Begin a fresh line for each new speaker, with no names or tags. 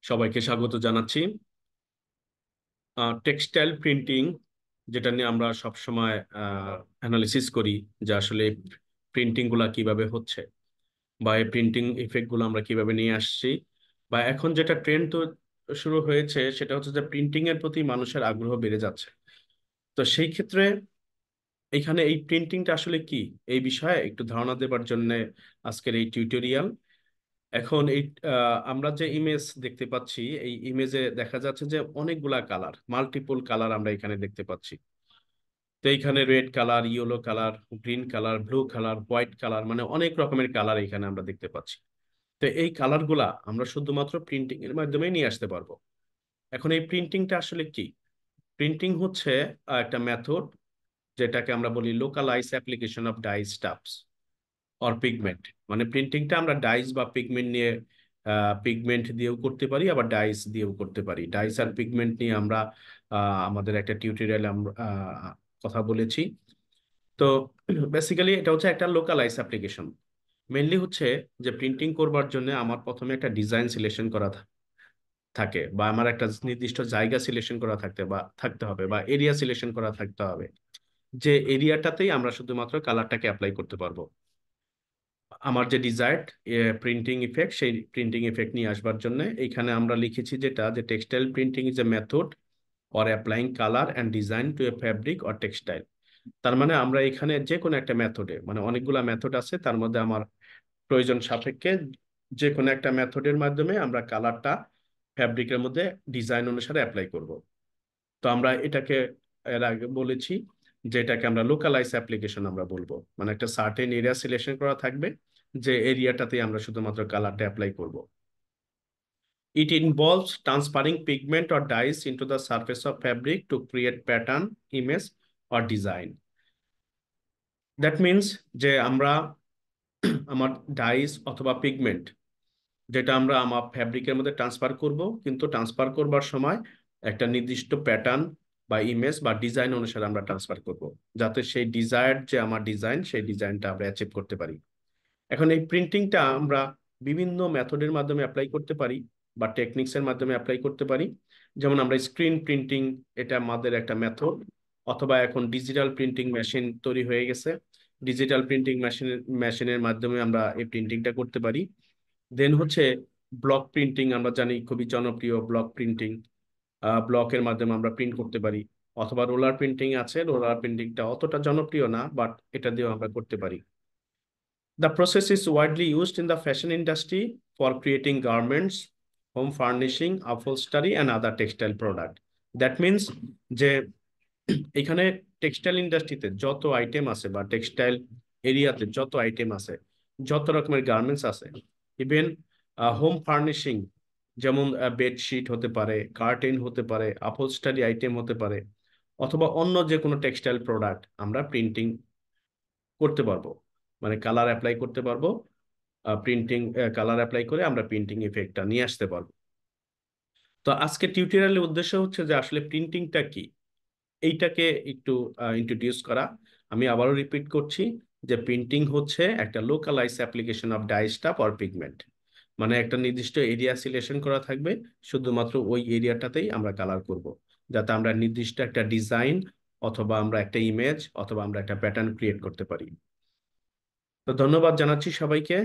সবাইকে স্বাগত জানাচ্ছি। টেক্সটাইল প্রিন্টিং, যেটা নিয়ে আমরা সব সময় অ্যানালিসিস করি যে আসলে প্রিন্টিং গুলা কিভাবে হচ্ছে বা এই প্রিন্টিং ইফেক্ট গুলো আমরা কিভাবে নিয়ে আসছি, বা এখন যেটা ট্রেন্ড তো শুরু হয়েছে সেটা হচ্ছে যে প্রিন্টিং এর প্রতি মানুষের আগ্রহ বেড়ে যাচ্ছে। তো সেই ক্ষেত্রে এখানে এই প্রিন্টিংটা আসলে কি, এই বিষয়ে একটু ধারণা দেবার জন্য আজকের এই টিউটোরিয়াল। এখন এই আমরা যে ইমেজ দেখতে পাচ্ছি, এই ইমেজে দেখা যাচ্ছে যে অনেকগুলা কালার, মাল্টিপল কালার আমরা এখানে দেখতে পাচ্ছি। তো এইখানে red colour, yellow colour, green colour, blue colour, white colour, মানে অনেক রকমের কালার এখানে আমরা দেখতে পাচ্ছি। তো এই কালার গুলা আমরা শুধুমাত্র প্রিন্টিং এর মাধ্যমে নিয়ে আসতে পারবো। এখন এই প্রিন্টিংটা আসলে কি? প্রিন্টিং হচ্ছে একটা মেথড, যেটাকে আমরা বলি localize application of dye stuffs or pigment. মানে প্রিন্টিংটা আমরা ডাইস বা পিগমেন্ট নিয়ে, পিগমেন্ট দিয়েও করতে পারি, আবার ডাইস দিয়েও করতে পারি। ডাইস আর পিগমেন্ট নিয়ে আমরা আমাদের একটা টিউটোরিয়ালে আমরা কথা বলেছি। তো বেসিক্যালি এটা হচ্ছে একটা লোকালাইজ অ্যাপ্লিকেশন। মেনলি হচ্ছে যে প্রিন্টিং করবার জন্য আমার প্রথমে একটা ডিজাইন সিলেকশন করা থাকে, বা আমার একটা নির্দিষ্ট জায়গা সিলেকশন করা থাকতে হবে, বা এরিয়া সিলেকশন করা থাকতে হবে, যে এরিয়াটাতেই আমরা শুধুমাত্র কালারটাকে অ্যাপ্লাই করতে পারবো। আমার যে ডিজায়ার্ড প্রিন্টিং ইফেক্ট, সেই প্রিন্টিং ইফেক্ট নিয়ে আসবার জন্য এইখানে আমরা লিখেছি যেটা, যে textile printing is a method or applying colour and design to a fabric or textile. তার মানে আমরা এখানে যে কোনো একটা মেথডে, মানে অনেকগুলা মেথড আছে, তার মধ্যে আমার প্রয়োজন সাপেক্ষে যে কোনো একটা মেথডের মাধ্যমে আমরা কালারটা ফ্যাব্রিকের মধ্যে ডিজাইন অনুসারে অ্যাপ্লাই করব। তো আমরা এটাকে এর আগে বলেছি যে এটাকে আমরা লোকালাইজ অ্যাপ্লিকেশন আমরা বলবো। মানে একটা সার্টেন এরিয়া সিলেকশন করা থাকবে, যে এরিয়াটাতে আমরা শুধুমাত্র কালারটা অ্যাপ্লাই করব। It involves transferring pigment or dyes into the surface of fabric to create pattern, image or design. That means যে আমরা আমার ডাইস অথবা পিগমেন্ট, যেটা আমরা আমার ফ্যাব্রিকের মধ্যে ট্রান্সফার করব, কিন্তু ট্রান্সফার করবার সময় একটা নির্দিষ্ট প্যাটার্ন বা ইমেজ বা ডিজাইন অনুসারে আমরা ট্রান্সফার করব, যাতে সেই ডিজায়ার্ড যে আমার ডিজাইন, সেই ডিজাইনটা আমরা অ্যাচিভ করতে পারি। এখন এই প্রিন্টিংটা আমরা বিভিন্ন মেথডের মাধ্যমে অ্যাপ্লাই করতে পারি, বা টেকনিক্স এর মাধ্যমে অ্যাপ্লাই করতে পারি। যেমন আমরা স্ক্রিন প্রিন্টিং, এটা আমাদের একটা মেথড। অথবা এখন ডিজিটাল প্রিন্টিং মেশিন তৈরি হয়ে গেছে, ডিজিটাল প্রিন্টিং মেশিনের মাধ্যমে আমরা এই প্রিন্টিংটা করতে পারি। দেন হচ্ছে ব্লক প্রিন্টিং, আমরা জানি খুবই জনপ্রিয় ব্লক প্রিন্টিং। ব্লকের মাধ্যমে আমরা প্রিন্ট করতে পারি। অথবা রোলার প্রিন্টিং আছে, রোলার প্রিন্টিংটা অতটা জনপ্রিয় না, বাট এটা দিয়েও আমরা করতে পারি। The process is widely used in the fashion industry for creating garments, home furnishing, upholstery, and other textile product. That means যে এখানে টেক্সটাইল ইন্ডাস্ট্রিতে যত আইটেম আছে, বা টেক্সটাইল এরিয়াতে যত আইটেম আছে, যত রকমের গার্মেন্টস আছে, ইভেন হোম ফার্নিশিং, যেমন বেডশিট হতে পারে, কার্টেন হতে পারে, আপহোলস্টারি আইটেম হতে পারে, অথবা অন্য যে কোনো টেক্সটাইল প্রোডাক্ট আমরা প্রিন্টিং করতে পারবো, মানে কালার অ্যাপ্লাই করতে পারবো। প্রিন্টিং কালার অ্যাপ্লাই করে আমরা প্রিন্টিং ইফেক্টটা নিয়ে আসতে পারবো। তো আজকে টিউটোরিয়ালের উদ্দেশ্য হচ্ছে যে আসলে প্রিন্টিংটা কি, এইটাকে একটু ইন্ট্রোডিউস করা। আমি আবারও রিপিট করছি যে প্রিন্টিং হচ্ছে একটা localize application of dye stuff or pigment. মানে একটা নির্দিষ্ট এরিয়া সিলেকশন করা থাকবে, শুধুমাত্র ওই এরিয়াটাতেই আমরা কালার করব, যাতে আমরা নির্দিষ্ট একটা ডিজাইন, অথবা আমরা একটা ইমেজ, অথবা আমরা একটা প্যাটার্ন ক্রিয়েট করতে পারি। তো ধন্যবাদ জানাচ্ছি সবাইকে।